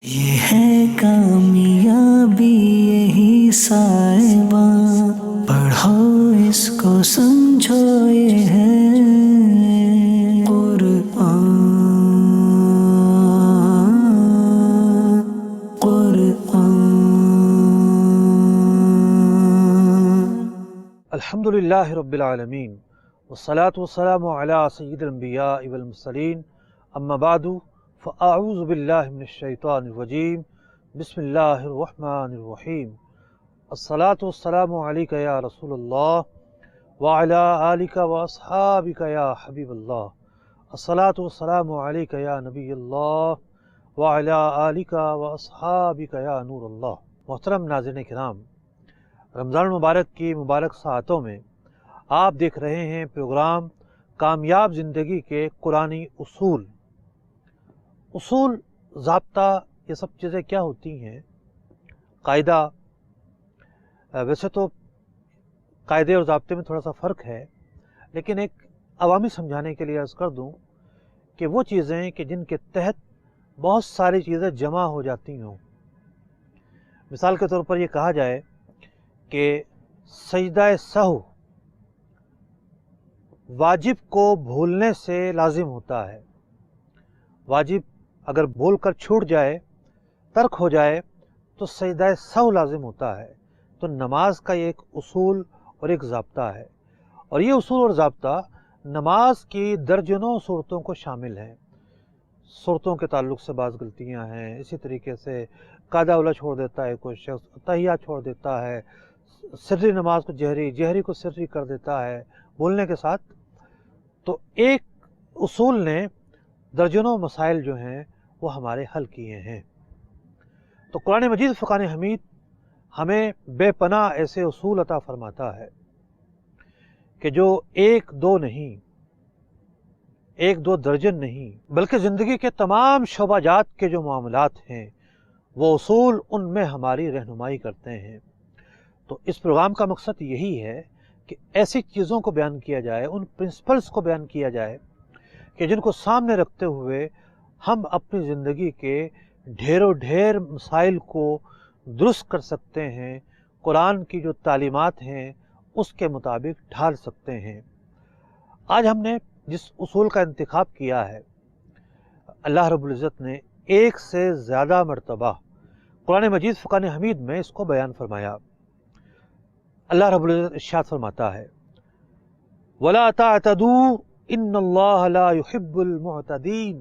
یہ ہے کامیابی یہی سائباں، پڑھو اس کو سمجھو یہ ہے قرآن قرآن۔ الحمدللہ رب العالمین والصلاة والسلام علی سید الانبیاء والمرسلین، اما بعد فاعوذ باللہ من الشیطان الرجیم، بسم اللہ الرحمن الرحیم۔ الصلاة والسلام علیک یا رسول اللہ وعلی آلک واصحابک یا حبیب اللہ۔ الصلاة والسلام علیک یا نبی اللہ وعلی آلک واصحابک یا نور اللہ۔ محترم ناظرین کرام، رمضان المبارک کی مبارک ساعتوں میں آپ دیکھ رہے ہیں پروگرام کامیاب زندگی کے قرآنی اصول۔ اصول، ضابطہ، یہ سب چیزیں کیا ہوتی ہیں؟ قاعدہ، ویسے تو قاعدے اور ضابطے میں تھوڑا سا فرق ہے، لیکن ایک عوامی سمجھانے کے لیے عرض کر دوں کہ وہ چیزیں کہ جن کے تحت بہت ساری چیزیں جمع ہو جاتی ہوں۔ مثال کے طور پر یہ کہا جائے کہ سجدہ سہو واجب کو بھولنے سے لازم ہوتا ہے۔ واجب اگر بھول کر چھوٹ جائے، ترک ہو جائے، تو سجدہ سہو لازم ہوتا ہے۔ تو نماز کا یہ ایک اصول اور ایک ضابطہ ہے، اور یہ اصول اور ضابطہ نماز کی درجنوں صورتوں کو شامل ہے۔ صورتوں کے تعلق سے بعض غلطیاں ہیں، اسی طریقے سے قاعدہ اولا چھوڑ دیتا ہے کوئی شخص، تحیہ چھوڑ دیتا ہے، سری نماز کو جہری، جہری کو سری کر دیتا ہے بولنے کے ساتھ۔ تو ایک اصول نے درجنوں مسائل جو ہیں وہ ہمارے حل کیے ہیں۔ تو قرآن مجید فرقان حمید ہمیں بے پناہ ایسے اصول عطا فرماتا ہے کہ جو ایک دو نہیں، ایک دو درجن نہیں، بلکہ زندگی کے تمام شعبہ جات کے جو معاملات ہیں وہ اصول ان میں ہماری رہنمائی کرتے ہیں۔ تو اس پروگرام کا مقصد یہی ہے کہ ایسی چیزوں کو بیان کیا جائے، ان پرنسپلز کو بیان کیا جائے کہ جن کو سامنے رکھتے ہوئے ہم اپنی زندگی کے ڈھیروں ڈھیر مسائل کو درست کر سکتے ہیں، قرآن کی جو تعلیمات ہیں اس کے مطابق ڈھال سکتے ہیں۔ آج ہم نے جس اصول کا انتخاب کیا ہے، اللہ رب العزت نے ایک سے زیادہ مرتبہ قرآن مجید فرقان حمید میں اس کو بیان فرمایا۔ اللہ رب العزت ارشاد فرماتا ہے، وَلَا تَعْتَدُوا إِنَّ اللَّهَ لَا يُحِبُّ الْمُعْتَدِينَ۔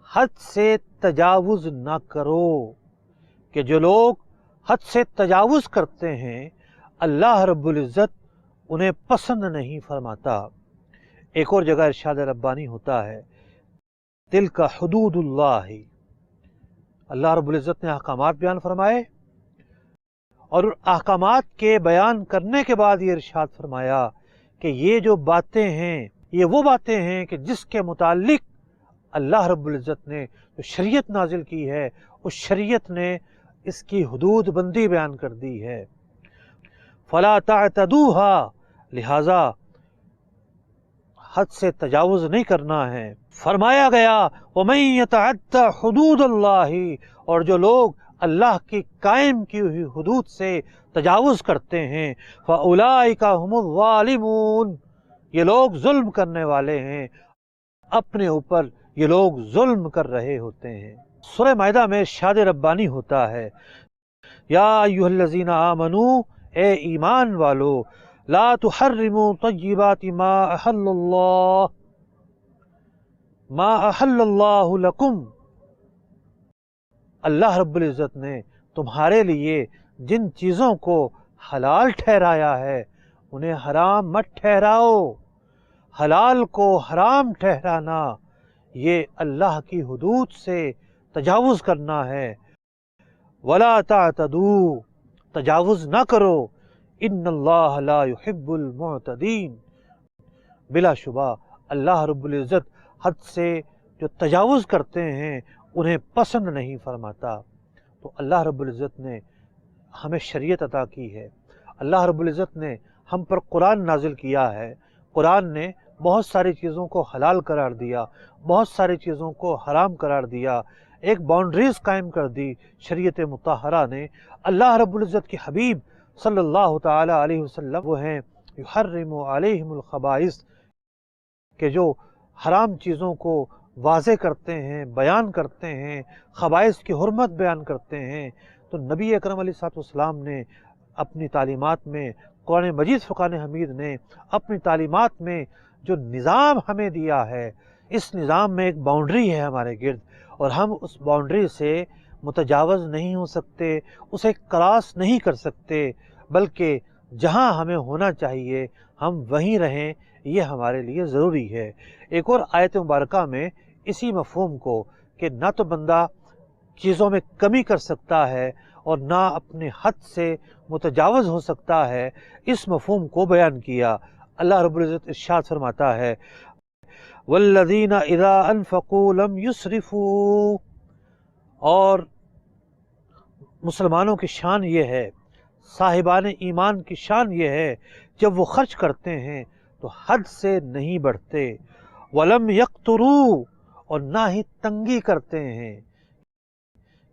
حد سے تجاوز نہ کرو، کہ جو لوگ حد سے تجاوز کرتے ہیں اللہ رب العزت انہیں پسند نہیں فرماتا۔ ایک اور جگہ ارشاد ربانی ہوتا ہے، تِلْکَ حدود اللہ۔ اللہ رب العزت نے احکامات بیان فرمائے، اور احکامات کے بیان کرنے کے بعد یہ ارشاد فرمایا کہ یہ جو باتیں ہیں یہ وہ باتیں ہیں کہ جس کے متعلق اللہ رب العزت نے جو شریعت نازل کی ہے، اس شریعت نے اس کی حدود بندی بیان کر دی ہے۔ فَلَا تَعْتَدُوهَا، لہٰذا حد سے تجاوز نہیں کرنا ہے۔ فرمایا گیا وَمَن يَتَعَدَّ حُدُودَ اللَّهِ، اور جو لوگ اللہ کی قائم کی ہوئی حدود سے تجاوز کرتے ہیں، فَأُولَئِكَ هُمُ الظَّالِمُونَ، یہ لوگ ظلم کرنے والے ہیں، اپنے اوپر یہ لوگ ظلم کر رہے ہوتے ہیں۔ سورہ مائدہ میں ارشاد ربانی ہوتا ہے، یا ایھا الذین آمنوا، اے ایمان والو، لا تحرموا طیبات ما احل اللہ لکم۔ اللہ رب العزت نے تمہارے لیے جن چیزوں کو حلال ٹھہرایا ہے انہیں حرام مت ٹھہراؤ۔ حلال کو حرام ٹھہرانا یہ اللہ کی حدود سے تجاوز کرنا ہے۔ وَلَا تَعْتَدُوا، تجاوز نہ کرو، إِنَّ اللَّهَ لَا يُحِبُّ الْمُعْتَدِينَ، بلا شبہ اللہ رب العزت حد سے جو تجاوز کرتے ہیں انہیں پسند نہیں فرماتا۔ تو اللہ رب العزت نے ہمیں شریعت عطا کی ہے، اللہ رب العزت نے ہم پر قرآن نازل کیا ہے۔ قرآن نے بہت ساری چیزوں کو حلال قرار دیا، بہت ساری چیزوں کو حرام قرار دیا، ایک باؤنڈریز قائم کر دی شریعت مطہرہ نے۔ اللہ رب العزت کے حبیب صلی اللہ تعالی علیہ وسلم وہ ہیں یحرم علیہم الخبائث، کہ جو حرام چیزوں کو واضح کرتے ہیں، بیان کرتے ہیں، خبائث کی حرمت بیان کرتے ہیں۔ تو نبی اکرم علیہ الصلوۃ والسلام نے اپنی تعلیمات میں، قرآن مجید فرقان حمید نے اپنی تعلیمات میں جو نظام ہمیں دیا ہے، اس نظام میں ایک باؤنڈری ہے ہمارے گرد، اور ہم اس باؤنڈری سے متجاوز نہیں ہو سکتے، اسے کراس نہیں کر سکتے، بلکہ جہاں ہمیں ہونا چاہیے ہم وہیں رہیں، یہ ہمارے لیے ضروری ہے۔ ایک اور آیت مبارکہ میں اسی مفہوم کو، کہ نہ تو بندہ چیزوں میں کمی کر سکتا ہے اور نہ اپنے حد سے متجاوز ہو سکتا ہے، اس مفہوم کو بیان کیا۔ اللہ رب العزت ارشاد فرماتا ہے والذین اذا انفقوا لم یسرفوا، اور مسلمانوں کی شان یہ ہے، صاحبان ایمان کی شان یہ ہے، جب وہ خرچ کرتے ہیں تو حد سے نہیں بڑھتے، ولم یقتروا، اور نہ ہی تنگی کرتے ہیں،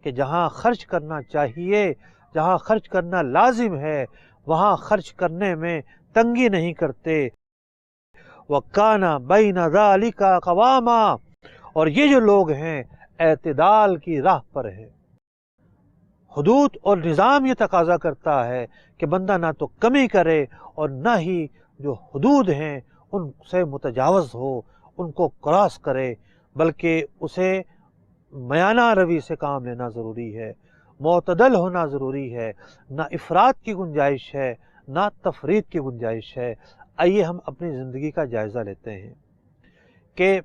کہ جہاں خرچ کرنا چاہیے، جہاں خرچ کرنا لازم ہے، وہاں خرچ کرنے میں تنگی نہیں کرتے۔ وَكَانَ بَيْنَ ذَلِكَ قَوَامًا، اور یہ جو لوگ ہیں اعتدال کی راہ پر ہیں۔ حدود اور نظام یہ تقاضا کرتا ہے کہ بندہ نہ تو کمی کرے اور نہ ہی جو حدود ہیں ان سے متجاوز ہو، ان کو کراس کرے، بلکہ اسے میانہ روی سے کام لینا ضروری ہے، معتدل ہونا ضروری ہے، نہ افراط کی گنجائش ہے نہ تفریط کی گنجائش ہے۔ آئیے ہم اپنی زندگی کا جائزہ لیتے ہیں کہ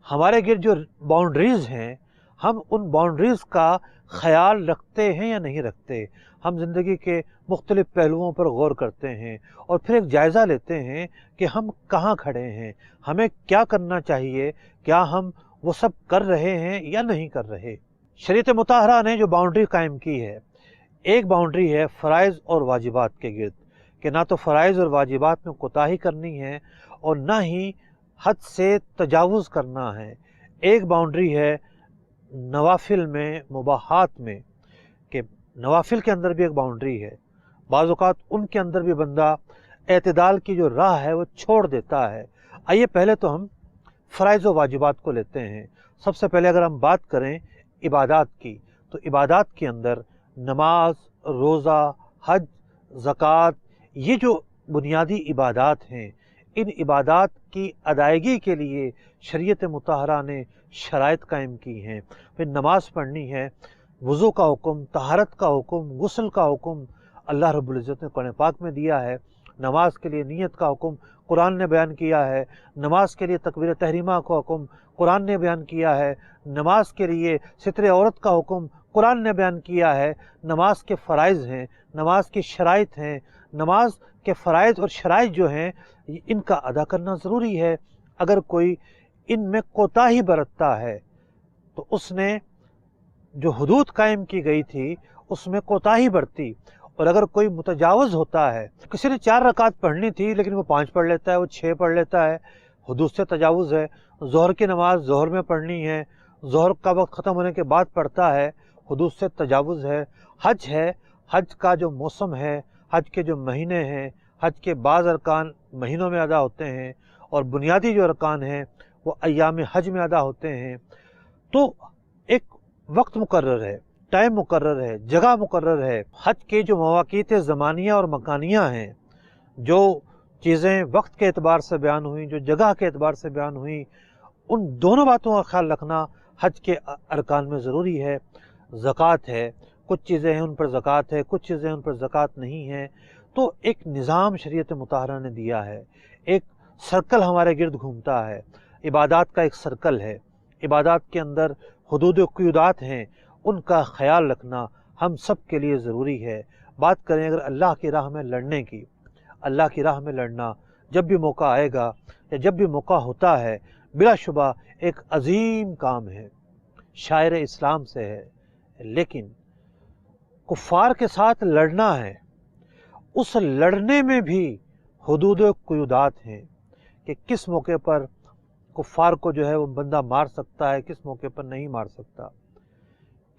ہمارے گرد جو باؤنڈریز ہیں، ہم ان باؤنڈریز کا خیال رکھتے ہیں یا نہیں رکھتے۔ ہم زندگی کے مختلف پہلوؤں پر غور کرتے ہیں اور پھر ایک جائزہ لیتے ہیں کہ ہم کہاں کھڑے ہیں، ہمیں کیا کرنا چاہیے، کیا ہم وہ سب کر رہے ہیں یا نہیں کر رہے۔ شریعت مطہرہ نے جو باؤنڈری قائم کی ہے، ایک باؤنڈری ہے فرائض اور واجبات کے گرد، کہ نہ تو فرائض اور واجبات میں کوتاہی کرنی ہے اور نہ ہی حد سے تجاوز کرنا ہے۔ ایک باؤنڈری ہے نوافل میں، مباحات میں، کہ نوافل کے اندر بھی ایک باؤنڈری ہے۔ بعض اوقات ان کے اندر بھی بندہ اعتدال کی جو راہ ہے وہ چھوڑ دیتا ہے۔ آئیے پہلے تو ہم فرائض و واجبات کو لیتے ہیں۔ سب سے پہلے اگر ہم بات کریں عبادات کی، تو عبادات کے اندر نماز، روزہ، حج، زکوٰۃ، یہ جو بنیادی عبادات ہیں، ان عبادات کی ادائیگی کے لیے شریعت مطہرہ نے شرائط قائم کی ہیں۔ پھر نماز پڑھنی ہے، وضو کا حکم، طہارت کا حکم، غسل کا حکم اللہ رب العزت نے قرآن پاک میں دیا ہے۔ نماز کے لیے نیت کا حکم قرآن نے بیان کیا ہے۔ نماز کے لیے تکبیر تحریمہ کا حکم قرآن نے بیان کیا ہے۔ نماز کے لیے ستر عورت کا حکم قرآن نے بیان کیا ہے۔ نماز کے فرائض ہیں، نماز کی شرائط ہیں، نماز کے فرائض اور شرائط جو ہیں ان کا ادا کرنا ضروری ہے۔ اگر کوئی ان میں کوتاہی برتتا ہے تو اس نے جو حدود قائم کی گئی تھی اس میں کوتاہی برتی، اور اگر کوئی متجاوز ہوتا ہے، کسی نے 4 رکعت پڑھنی تھی لیکن وہ 5 پڑھ لیتا ہے، وہ 6 پڑھ لیتا ہے، حدود سے تجاوز ہے۔ ظہر کی نماز ظہر میں پڑھنی ہے، ظہر کا وقت ختم ہونے کے بعد پڑھتا ہے، حدود سے تجاوز ہے۔ حج ہے، حج کا جو موسم ہے، حج کے جو مہینے ہیں، حج کے بعض ارکان مہینوں میں ادا ہوتے ہیں اور بنیادی جو ارکان ہیں وہ ایام حج میں ادا ہوتے ہیں۔ تو ایک وقت مقرر ہے، ٹائم مقرر ہے، جگہ مقرر ہے۔ حج کے جو مواقیت زمانیہ اور مکانیہ ہیں، جو چیزیں وقت کے اعتبار سے بیان ہوئیں، جو جگہ کے اعتبار سے بیان ہوئیں، ان دونوں باتوں کا خیال رکھنا حج کے ارکان میں ضروری ہے۔ زکوٰۃ ہے، کچھ چیزیں ہیں ان پر زکوٰۃ ہے، کچھ چیزیں ان پر زکوٰۃ نہیں ہے۔ تو ایک نظام شریعت مطہرہ نے دیا ہے، ایک سرکل ہمارے گرد گھومتا ہے، عبادات کا ایک سرکل ہے۔ عبادات کے اندر حدود و قیودات ہیں، ان کا خیال رکھنا ہم سب کے لیے ضروری ہے۔ بات کریں اگر اللہ کی راہ میں لڑنے کی، اللہ کی راہ میں لڑنا جب بھی موقع آئے گا یا جب بھی موقع ہوتا ہے، بلا شبہ ایک عظیم کام ہے، شاعر اسلام سے ہے، لیکن کفار کے ساتھ لڑنا ہے۔ اس لڑنے میں بھی حدود و قیودات ہیں کہ کس موقع پر کفار کو جو ہے وہ بندہ مار سکتا ہے، کس موقع پر نہیں مار سکتا۔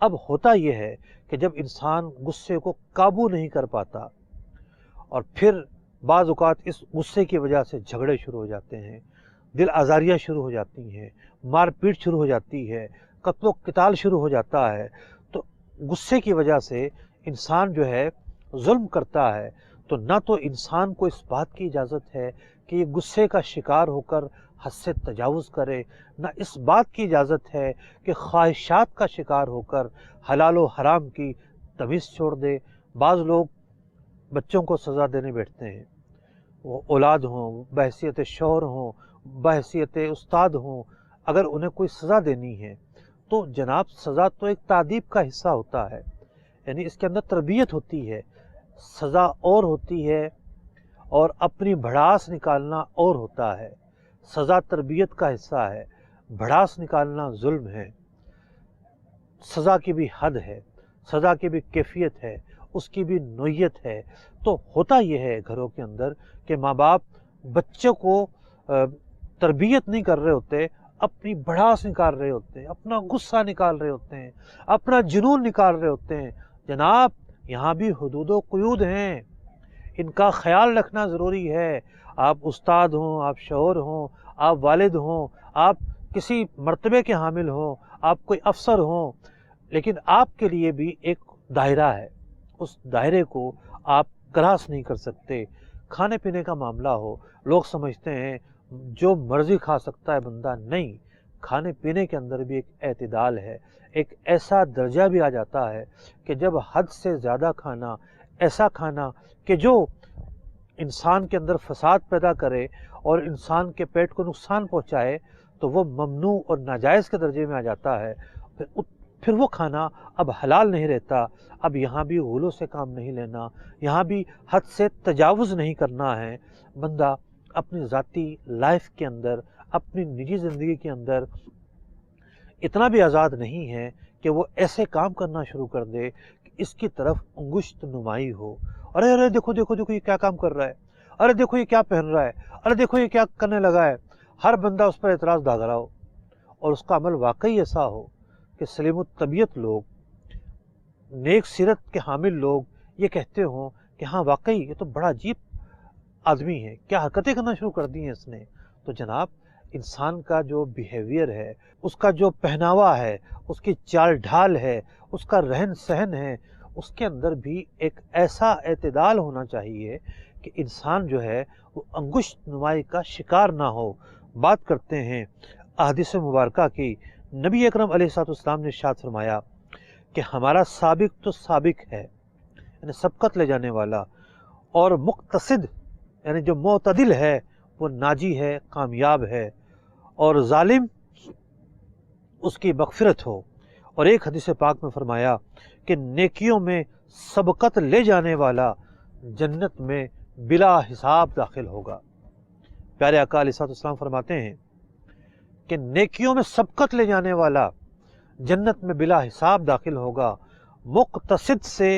اب ہوتا یہ ہے کہ جب انسان غصے کو قابو نہیں کر پاتا اور پھر بعض اوقات اس غصے کی وجہ سے جھگڑے شروع ہو جاتے ہیں، دل آزاریاں شروع ہو جاتی ہیں، مار پیٹ شروع ہو جاتی ہے، قتل و قتال شروع ہو جاتا ہے، تو غصے کی وجہ سے انسان جو ہے ظلم کرتا ہے، تو نہ تو انسان کو اس بات کی اجازت ہے کہ یہ غصے کا شکار ہو کر حد سے تجاوز کرے، نہ اس بات کی اجازت ہے کہ خواہشات کا شکار ہو کر حلال و حرام کی تمیز چھوڑ دے۔ بعض لوگ بچوں کو سزا دینے بیٹھتے ہیں، وہ اولاد ہوں، بحیثیت شوہر ہوں، بحیثیت استاد ہوں، اگر انہیں کوئی سزا دینی ہے تو جناب سزا تو ایک تعدیب کا حصہ ہوتا ہے، یعنی اس کے اندر تربیت ہوتی ہے، سزا اور ہوتی ہے اور اپنی بھڑاس نکالنا اور ہوتا ہے۔ سزا تربیت کا حصہ ہے، بھڑاس نکالنا ظلم ہے۔ سزا کی بھی حد ہے، سزا کی بھی کیفیت ہے، اس کی بھی نوعیت ہے۔ تو ہوتا یہ ہے گھروں کے اندر کہ ماں باپ بچوں کو تربیت نہیں کر رہے ہوتے، اپنی بھڑاس نکال رہے ہوتے ہیں، اپنا غصہ نکال رہے ہوتے ہیں، اپنا جنون نکال رہے ہوتے ہیں۔ جناب یہاں بھی حدود و قیود ہیں، ان کا خیال رکھنا ضروری ہے۔ آپ استاد ہوں، آپ شوہر ہوں، آپ والد ہوں، آپ کسی مرتبے کے حامل ہوں، آپ کوئی افسر ہوں، لیکن آپ کے لیے بھی ایک دائرہ ہے، اس دائرے کو آپ کراس نہیں کر سکتے۔ کھانے پینے کا معاملہ ہو، لوگ سمجھتے ہیں جو مرضی کھا سکتا ہے بندہ، نہیں، کھانے پینے کے اندر بھی ایک اعتدال ہے، ایک ایسا درجہ بھی آ جاتا ہے کہ جب حد سے زیادہ کھانا، ایسا کھانا کہ جو انسان کے اندر فساد پیدا کرے اور انسان کے پیٹ کو نقصان پہنچائے تو وہ ممنوع اور ناجائز کے درجے میں آ جاتا ہے۔ پھر وہ کھانا اب حلال نہیں رہتا۔ اب یہاں بھی غلو سے کام نہیں لینا، یہاں بھی حد سے تجاوز نہیں کرنا ہے۔ بندہ اپنی ذاتی لائف کے اندر، اپنی نجی زندگی کے اندر اتنا بھی آزاد نہیں ہے کہ وہ ایسے کام کرنا شروع کر دے کہ اس کی طرف انگشت نمائی ہو۔ ارے ارے دیکھو دیکھو دیکھو یہ کیا کام کر رہا ہے، ارے دیکھو یہ کیا پہن رہا ہے، ارے دیکھو یہ کیا کرنے لگا ہے۔ ہر بندہ اس پر اعتراض داغ رہا ہو اور اس کا عمل واقعی ایسا ہو کہ سلیم الطبیعت لوگ، نیک سیرت کے حامل لوگ یہ کہتے ہوں کہ ہاں واقعی یہ تو بڑا عجیب آدمی ہے، کیا حرکتیں کرنا شروع کر دی ہیں اس نے۔ تو جناب انسان کا جو بیہیویئر ہے، اس کا جو پہناوا ہے، اس کی چال ڈھال ہے، اس کا رہن سہن ہے، اس کے اندر بھی ایک ایسا اعتدال ہونا چاہیے کہ انسان جو ہے وہ انگشت نمائی کا شکار نہ ہو۔ بات کرتے ہیں احادیث مبارکہ کی۔ نبی اکرم علیہ الصلوۃ والسلام نے ارشاد فرمایا کہ ہمارا سابق تو سابق ہے، یعنی سبقت لے جانے والا، اور مقتصد یعنی جو معتدل ہے وہ ناجی ہے، کامیاب ہے، اور ظالم اس کی مغفرت ہو۔ اور ایک حدیث پاک میں فرمایا کہ نیکیوں میں سبقت لے جانے والا جنت میں بلا حساب داخل ہوگا۔ پیارے آقا علیہ الصلوۃ والسلام فرماتے ہیں کہ نیکیوں میں سبقت لے جانے والا جنت میں بلا حساب داخل ہوگا، مقتصد سے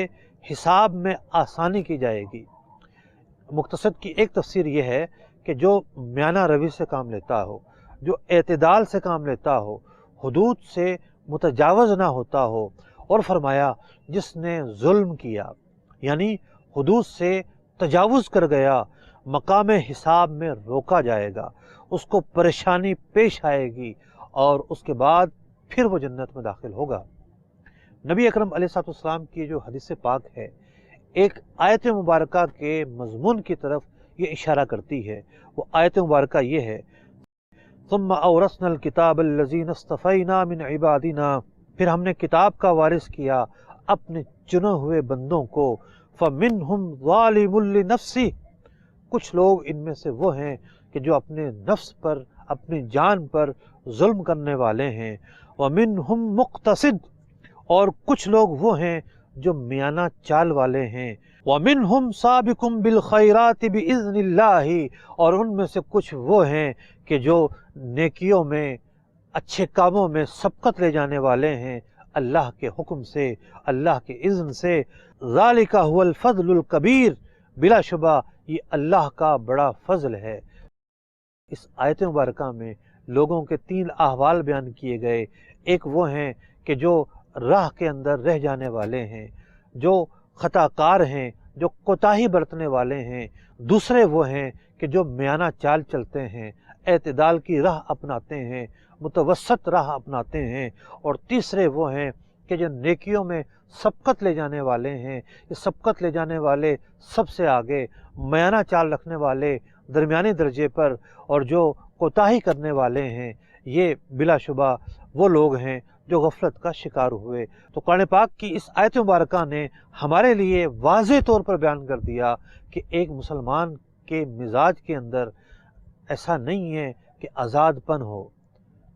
حساب میں آسانی کی جائے گی۔ مقتصد کی ایک تفسیر یہ ہے کہ جو میانہ روی سے کام لیتا ہو، جو اعتدال سے کام لیتا ہو، حدود سے متجاوز نہ ہوتا ہو، اور فرمایا جس نے ظلم کیا یعنی حدود سے تجاوز کر گیا، مقام حساب میں روکا جائے گا، اس کو پریشانی پیش آئے گی اور اس کے بعد پھر وہ جنت میں داخل ہوگا۔ نبی اکرم علیہ الصلوۃ والسلام کی جو حدیث پاک ہے ایک آیت مبارکہ کے مضمون کی طرف یہ اشارہ کرتی ہے۔ وہ آیت مبارکہ یہ ہے، ثم اورثنا الکتاب الذین اصطفینا من عبادنا، پھر ہم نے کتاب کا وارث کیا اپنے چنے ہوئے بندوں کو، فمنہم ظالم لنفسہ، کچھ لوگ ان میں سے وہ ہیں کہ جو اپنے نفس پر، اپنی جان پر ظلم کرنے والے ہیں، ومنہم مقتصد، اور کچھ لوگ وہ ہیں جو میانہ چال والے ہیں، ومنہم سابق بالخیرات باذن اللہ، اور ان میں سے کچھ وہ ہیں کہ جو نیکیوں میں، اچھے کاموں میں سبقت لے جانے والے ہیں اللہ کے حکم سے، اللہ کے اذن سے۔ ذالک هو الفضل الکبیر، بلا شبہ یہ اللہ کا بڑا فضل ہے۔ اس آیت مبارکہ میں لوگوں کے تین احوال بیان کیے گئے۔ ایک وہ ہیں کہ جو راہ کے اندر رہ جانے والے ہیں، جو خطاکار ہیں، جو کوتاہی برتنے والے ہیں۔ دوسرے وہ ہیں کہ جو میانہ چال چلتے ہیں، اعتدال کی راہ اپناتے ہیں، متوسط راہ اپناتے ہیں۔ اور تیسرے وہ ہیں کہ جو نیکیوں میں سبقت لے جانے والے ہیں۔ یہ سبقت لے جانے والے سب سے آگے، میانہ چال رکھنے والے درمیانی درجے پر، اور جو کوتاہی کرنے والے ہیں، یہ بلا شبہ وہ لوگ ہیں جو غفلت کا شکار ہوئے۔ تو قرآن پاک کی اس آیت مبارکہ نے ہمارے لیے واضح طور پر بیان کر دیا کہ ایک مسلمان کے مزاج کے اندر ایسا نہیں ہے کہ آزاد پن ہو،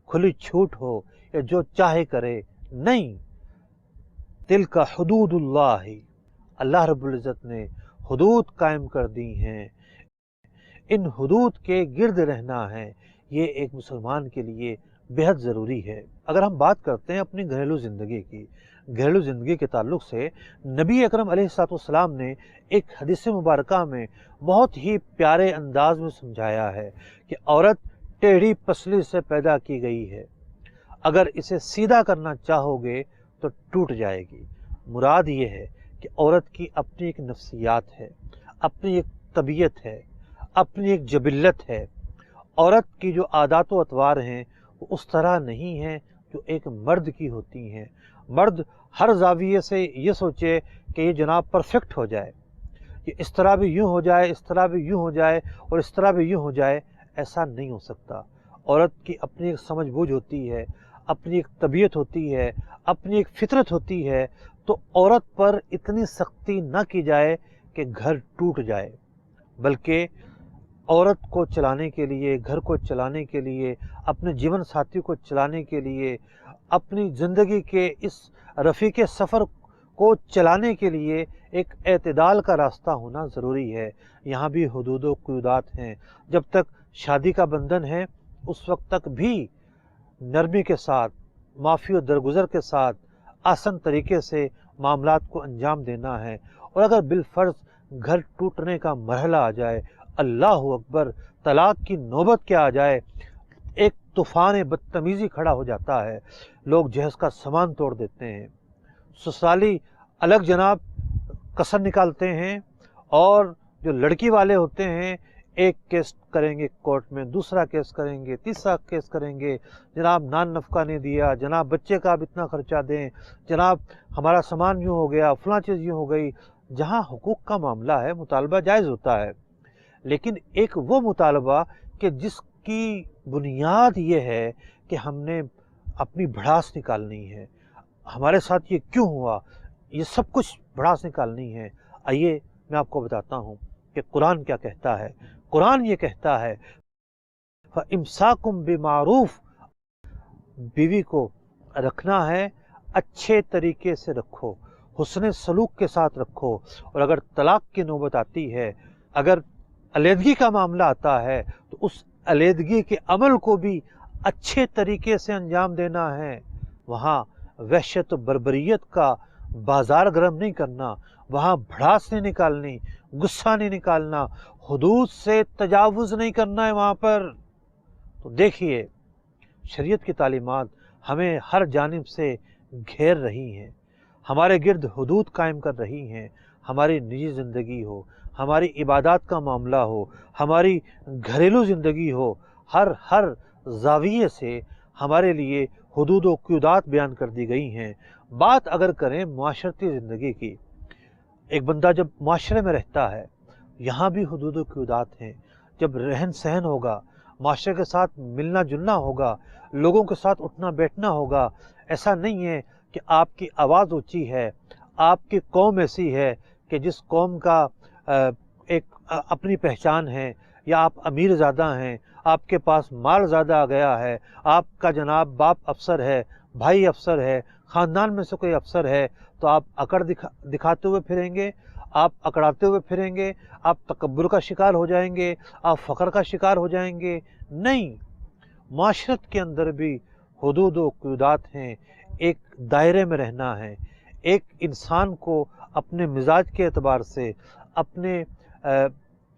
کھلی چھوٹ ہو، یا جو چاہے کرے۔ نہیں، تلک حدود اللہ، اللہ رب العزت نے حدود قائم کر دی ہیں، ان حدود کے گرد رہنا ہے، یہ ایک مسلمان کے لیے بہت ضروری ہے۔ اگر ہم بات کرتے ہیں اپنی گھریلو زندگی کی، گھریلو زندگی کے تعلق سے نبی اکرم علیہ السلام نے ایک حدیث مبارکہ میں بہت ہی پیارے انداز میں سمجھایا ہے کہ عورت ٹیڑھی پسلی سے پیدا کی گئی ہے، اگر اسے سیدھا کرنا چاہو گے تو ٹوٹ جائے گی۔ مراد یہ ہے کہ عورت کی اپنی ایک نفسیات ہے، اپنی ایک طبیعت ہے، اپنی ایک جبلت ہے۔ عورت کی جو عادات و اطوار ہیں وہ اس طرح نہیں ہیں جو ایک مرد کی ہوتی ہیں۔ مرد ہر زاویے سے یہ سوچے کہ یہ جناب پرفیکٹ ہو جائے، کہ اس طرح بھی یوں ہو جائے، اس طرح بھی یوں ہو جائے، اور اس طرح بھی یوں ہو جائے۔ ایسا نہیں ہو سکتا۔ عورت کی اپنی ایک سمجھ بوجھ ہوتی ہے، اپنی ایک طبیعت ہوتی ہے، اپنی ایک فطرت ہوتی ہے۔ تو عورت پر اتنی سختی نہ کی جائے کہ گھر ٹوٹ جائے، بلکہ عورت کو چلانے کے لیے، گھر کو چلانے کے لیے، اپنے جیون ساتھی کو چلانے کے لیے، اپنی زندگی کے اس رفیق سفر کو چلانے کے لیے ایک اعتدال کا راستہ ہونا ضروری ہے۔ یہاں بھی حدود و قیودات ہیں۔ جب تک شادی کا بندھن ہے اس وقت تک بھی نرمی کے ساتھ، معافی و درگزر کے ساتھ، آسان طریقے سے معاملات کو انجام دینا ہے۔ اور اگر بالفرض گھر ٹوٹنے کا مرحلہ آ جائے، اللہ اکبر، طلاق کی نوبت کیا آ جائے، ایک طوفان بدتمیزی کھڑا ہو جاتا ہے، لوگ جہیز کا سامان توڑ دیتے ہیں، سسرالی الگ جناب کسر نکالتے ہیں، اور جو لڑکی والے ہوتے ہیں ایک کیس کریں گے کورٹ میں، دوسرا کیس کریں گے، تیسرا کیس کریں گے، جناب نان نفقہ نہیں دیا، جناب بچے کا اب اتنا خرچہ دیں، جناب ہمارا سامان یوں ہو گیا، فلاں چیز یوں ہو گئی۔ جہاں حقوق کا معاملہ ہے مطالبہ جائز ہوتا ہے، لیکن ایک وہ مطالبہ کہ جس کی بنیاد یہ ہے کہ ہم نے اپنی بھڑاس نکالنی ہے، ہمارے ساتھ یہ کیوں ہوا، یہ سب کچھ بھڑاس نکالنی ہے۔ آئیے میں آپ کو بتاتا ہوں کہ قرآن کیا کہتا ہے۔ قرآن یہ کہتا ہے فَإِمْسَاكُمْ بِمَعْرُوف، بیوی کو رکھنا ہے اچھے طریقے سے رکھو، حسن سلوک کے ساتھ رکھو۔ اور اگر طلاق کی نوبت آتی ہے، اگر علیحدگی کا معاملہ آتا ہے، تو اس علیحدگی کے عمل کو بھی اچھے طریقے سے انجام دینا ہے۔ وہاں وحشت و بربریت کا بازار گرم نہیں کرنا، وہاں بھڑاس نہیں نکالنی، غصہ نہیں نکالنا، حدود سے تجاوز نہیں کرنا ہے وہاں پر۔ تو دیکھیے، شریعت کی تعلیمات ہمیں ہر جانب سے گھیر رہی ہیں، ہمارے گرد حدود قائم کر رہی ہیں۔ ہماری نجی زندگی ہو، ہماری عبادات کا معاملہ ہو، ہماری گھریلو زندگی ہو، ہر زاویے سے ہمارے لیے حدود و قیودات بیان کر دی گئی ہیں۔ بات اگر کریں معاشرتی زندگی کی، ایک بندہ جب معاشرے میں رہتا ہے، یہاں بھی حدود و قیودات ہیں۔ جب رہن سہن ہوگا، معاشرے کے ساتھ ملنا جلنا ہوگا، لوگوں کے ساتھ اٹھنا بیٹھنا ہوگا۔ ایسا نہیں ہے کہ آپ کی آواز اونچی ہے، آپ کی قوم ایسی ہے کہ جس قوم کا ایک اپنی پہچان ہے، یا آپ امیر زادہ ہیں، آپ کے پاس مال زیادہ آ گیا ہے، آپ کا جناب باپ افسر ہے، بھائی افسر ہے، خاندان میں سے کوئی افسر ہے، تو آپ اکڑ دکھاتے ہوئے پھریں گے، آپ اکڑاتے ہوئے پھریں گے، آپ تکبر کا شکار ہو جائیں گے، آپ فخر کا شکار ہو جائیں گے۔ نہیں، معاشرت کے اندر بھی حدود و قیودات ہیں، ایک دائرے میں رہنا ہے۔ ایک انسان کو اپنے مزاج کے اعتبار سے، اپنے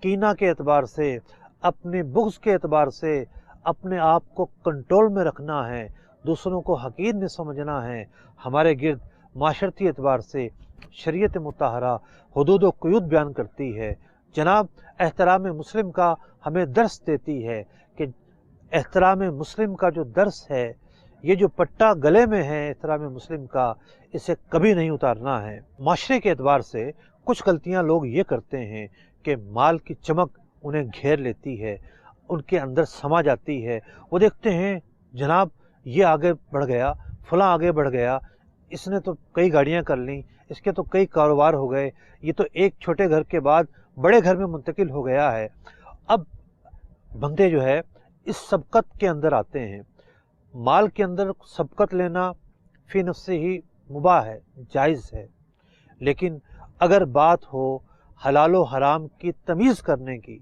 کینہ کے اعتبار سے، اپنے بغض کے اعتبار سے اپنے آپ کو کنٹرول میں رکھنا ہے۔ دوسروں کو حقیر نہیں سمجھنا ہے۔ ہمارے گرد معاشرتی اعتبار سے شریعت مطہرہ حدود و قیود بیان کرتی ہے۔ جناب احترام مسلم کا ہمیں درس دیتی ہے کہ احترام مسلم کا جو درس ہے، یہ جو پٹا گلے میں ہے احترام مسلم کا، اسے کبھی نہیں اتارنا ہے۔ معاشرے کے اعتبار سے کچھ غلطیاں لوگ یہ کرتے ہیں کہ مال کی چمک انہیں گھیر لیتی ہے، ان کے اندر سما جاتی ہے۔ وہ دیکھتے ہیں جناب یہ آگے بڑھ گیا، فلاں آگے بڑھ گیا، اس نے تو کئی گاڑیاں کر لیں، اس کے تو کئی کاروبار ہو گئے، یہ تو ایک چھوٹے گھر کے بعد بڑے گھر میں منتقل ہو گیا ہے۔ اب بندے جو ہے اس سبقت کے اندر آتے ہیں۔ مال کے اندر سبقت لینا فی نفسہ ہی مباح ہے، جائز ہے، لیکن اگر بات ہو حلال و حرام کی تمیز کرنے کی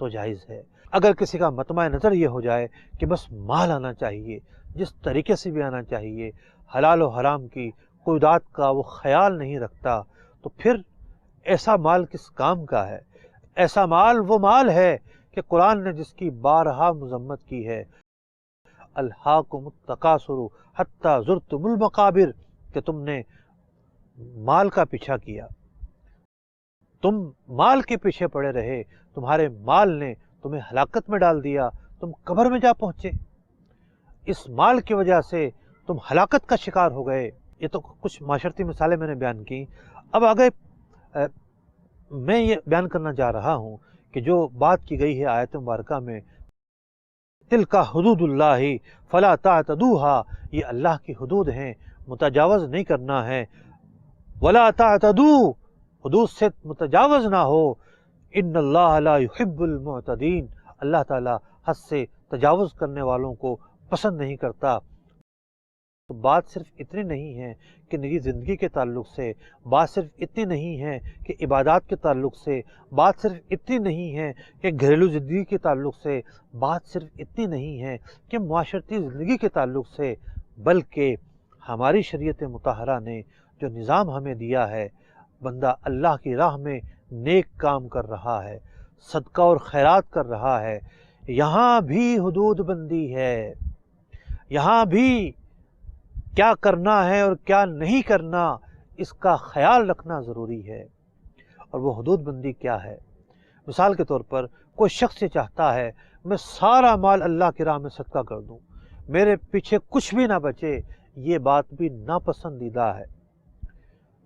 تو جائز ہے۔ اگر کسی کا مطمع نظر یہ ہو جائے کہ بس مال آنا چاہیے، جس طریقے سے بھی آنا چاہیے، حلال و حرام کی کوئی ذات کا وہ خیال نہیں رکھتا، تو پھر ایسا مال کس کام کا ہے؟ ایسا مال وہ مال ہے کہ قرآن نے جس کی بارہا مذمت کی ہے، الہاکم التکاثر حتی زرتم المقابر، کہ تم نے مال کا پیچھا کیا، تم مال کے پیچھے پڑے رہے، تمہارے مال نے تمہیں ہلاکت میں ڈال دیا، تم قبر میں جا پہنچے، اس مال کی وجہ سے تم ہلاکت کا شکار ہو گئے۔ یہ تو کچھ معاشرتی مثالیں میں نے بیان کی۔ اب آگے میں یہ بیان کرنا چاہ رہا ہوں کہ جو بات کی گئی ہے آیت مبارکہ میں، تلک حدود اللہ فلا تعتدوها، یہ اللہ کی حدود ہیں، متجاوز نہیں کرنا ہے۔ ولا تعتدوا، حدود سے متجاوز نہ ہو۔ ان اللہ لا يحب المعتدین، اللہ تعالیٰ حد سے تجاوز کرنے والوں کو پسند نہیں کرتا۔ تو بات صرف اتنی نہیں ہے کہ نجی زندگی کے تعلق سے، بات صرف اتنی نہیں ہے کہ عبادات کے تعلق سے، بات صرف اتنی نہیں ہے کہ گھریلو زندگی کے تعلق سے، بات صرف اتنی نہیں ہے کہ معاشرتی زندگی کے تعلق سے، بلکہ ہماری شریعت مطہرہ نے جو نظام ہمیں دیا ہے، بندہ اللہ کی راہ میں نیک کام کر رہا ہے، صدقہ اور خیرات کر رہا ہے، یہاں بھی حدود بندی ہے، یہاں بھی کیا کرنا ہے اور کیا نہیں کرنا اس کا خیال رکھنا ضروری ہے۔ اور وہ حدود بندی کیا ہے؟ مثال کے طور پر کوئی شخص یہ چاہتا ہے میں سارا مال اللہ کی راہ میں صدقہ کر دوں، میرے پیچھے کچھ بھی نہ بچے، یہ بات بھی ناپسندیدہ ہے۔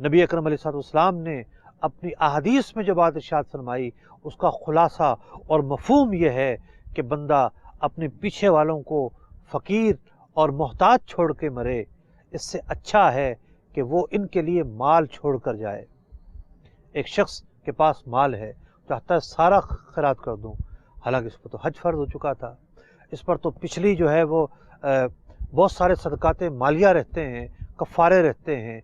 نبی اکرم علیہ السلام نے اپنی احادیث میں جو بات ارشاد فرمائی، اس کا خلاصہ اور مفہوم یہ ہے کہ بندہ اپنے پیچھے والوں کو فقیر اور محتاج چھوڑ کے مرے، اس سے اچھا ہے کہ وہ ان کے لیے مال چھوڑ کر جائے۔ ایک شخص کے پاس مال ہے، چاہتا ہے سارا خیرات کر دوں، حالانکہ اس پر تو حج فرض ہو چکا تھا، اس پر تو پچھلی جو ہے وہ بہت سارے صدقات مالیہ رہتے ہیں، کفارے رہتے ہیں،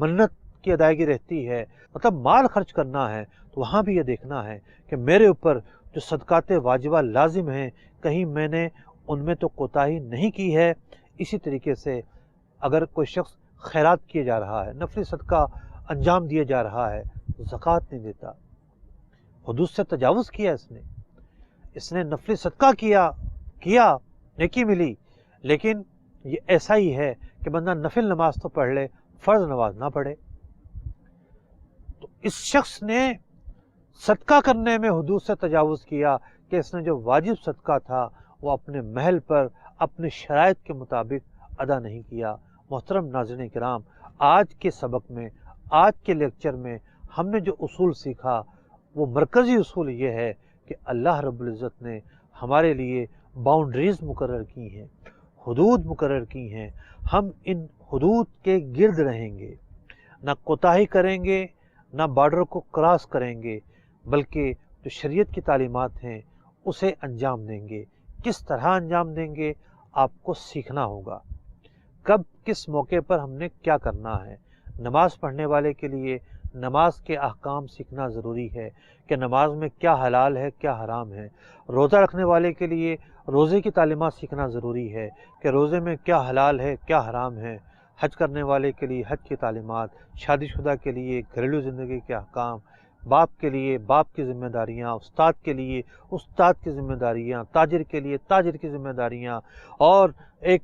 منت کی ادائیگی رہتی ہے، مطلب مال خرچ کرنا ہے۔ تو وہاں بھی یہ دیکھنا ہے کہ میرے اوپر جو صدقات واجبہ لازم ہیں، کہیں میں نے ان میں تو کوتاہی نہیں کی ہے۔ اسی طریقے سے اگر کوئی شخص خیرات کیے جا رہا ہے، نفلی صدقہ انجام دیے جا رہا ہے، زکوٰۃ نہیں دیتا، حدود سے تجاوز کیا اس نے نفلی صدقہ کیا نیکی ملی، لیکن یہ ایسا ہی ہے کہ بندہ نفل نماز تو پڑھ لے، فرض نماز نہ پڑھے۔ تو اس شخص نے صدقہ کرنے میں حدود سے تجاوز کیا کہ اس نے جو واجب صدقہ تھا وہ اپنے محل پر اپنے شرائط کے مطابق ادا نہیں کیا۔ محترم ناظرین کرام، آج کے سبق میں، آج کے لیکچر میں ہم نے جو اصول سیکھا وہ مرکزی اصول یہ ہے کہ اللہ رب العزت نے ہمارے لیے باؤنڈریز مقرر کی ہیں، حدود مقرر کی ہیں، ہم ان حدود کے گرد رہیں گے، نہ کوتاہی کریں گے، نہ بارڈر کو کراس کریں گے، بلکہ جو شریعت کی تعلیمات ہیں اسے انجام دیں گے۔ کس طرح انجام دیں گے آپ کو سیکھنا ہوگا، کب کس موقع پر ہم نے کیا کرنا ہے۔ نماز پڑھنے والے کے لیے نماز کے احکام سیکھنا ضروری ہے کہ نماز میں کیا حلال ہے کیا حرام ہے۔ روزہ رکھنے والے کے لیے روزے کی تعلیمات سیکھنا ضروری ہے کہ روزے میں کیا حلال ہے کیا حرام ہے۔ حج کرنے والے کے لیے حج کی تعلیمات، شادی شدہ کے لیے گھریلو زندگی کے احکام، باپ کے لیے باپ کی ذمہ داریاں، استاد کے لیے استاد کی ذمہ داریاں، تاجر کے لیے تاجر کی ذمہ داریاں، اور ایک